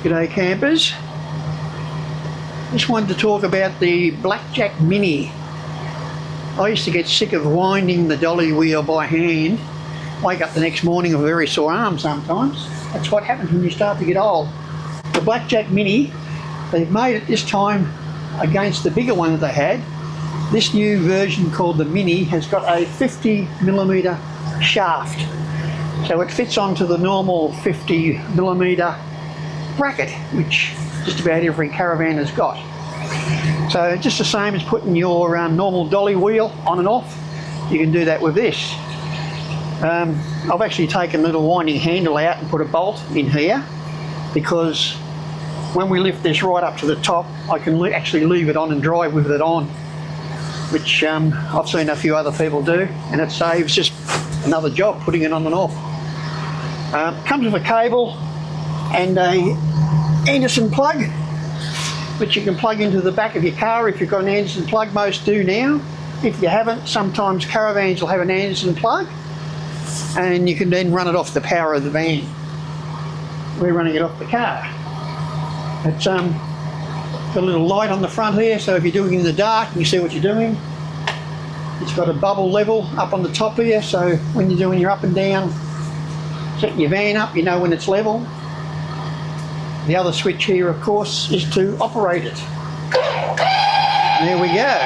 G'day campers. Just wanted to talk about the Blackjack Mini. I used to get sick of winding the dolly wheel by hand. Wake up the next morning with a very sore arm sometimes. That's what happens when you start to get old. The Blackjack Mini, they've made it this time against the bigger one that they had. This new version called the Mini has got a 50mm shaft. So it fits onto the normal 50mm bracket, which just about every Caravan has got. So just the same as putting your normal dolly wheel on and off, you can do that with this. I've actually taken a little winding handle out and put a bolt in here, because when we lift this right up to the top, I can actually leave it on and drive with it on, which I've seen a few other people do, and it saves just another job putting it on and off. Comes with a cable and a Anderson plug, which you can plug into the back of your car if you've got an Anderson plug. Most do now. If you haven't, sometimes Caravans will have an Anderson plug, and you can then run it off the power of the van. We're running it off the car. It's got a little light on the front here, so if you're doing it in the dark, you can see what you're doing. It's got a bubble level up on the top here, so when you're doing your up and down, setting your van up, you know when it's level. The other switch here, of course, is to operate it. There we go.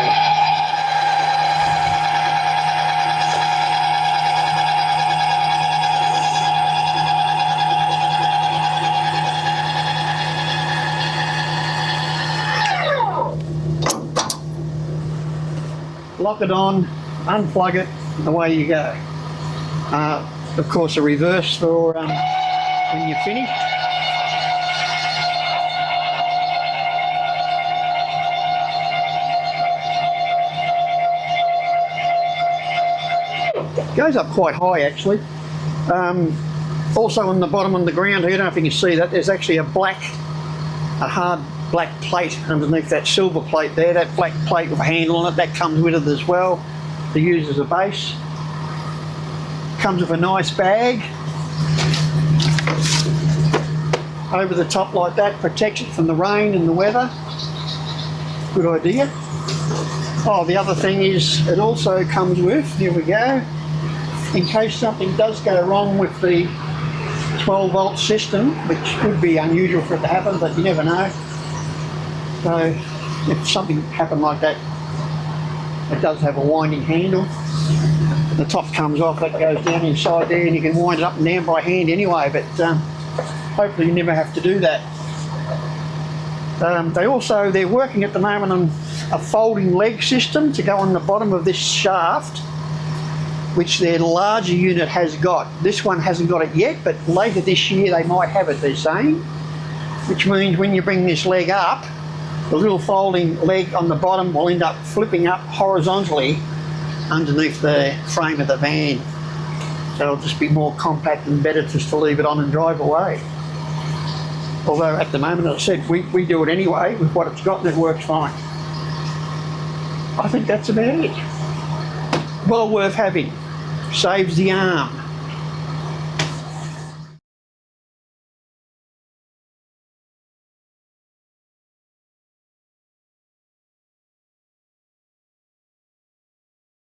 Lock it on, unplug it, and away you go. Of course, a reverse for when you're finished. Goes up quite high actually. Also on the bottom on the ground here, I don't know if you can see that, there's actually a hard black plate underneath that silver plate there. That black plate with a handle on it, that comes with it as well to use as a base. Comes with a nice bag over the top like that, protects it from the rain and the weather. Good idea. Oh, the other thing is it also comes with, here we go, in case something does go wrong with the 12-volt system, which would be unusual for it to happen, but you never know. So if something happened like that, it does have a winding handle. The top comes off, that goes down inside there, and you can wind it up and down by hand anyway, but hopefully you never have to do that. They're working at the moment on a folding leg system to go on the bottom of this shaft, which their larger unit has got. This one hasn't got it yet, but later this year they might have it, they're saying. Which means when you bring this leg up, the little folding leg on the bottom will end up flipping up horizontally underneath the frame of the van. So it'll just be more compact and better just to leave it on and drive away. Although at the moment, as I said, we do it anyway with what it's got and it works fine. I think that's about it. Well worth having. Saves the arm.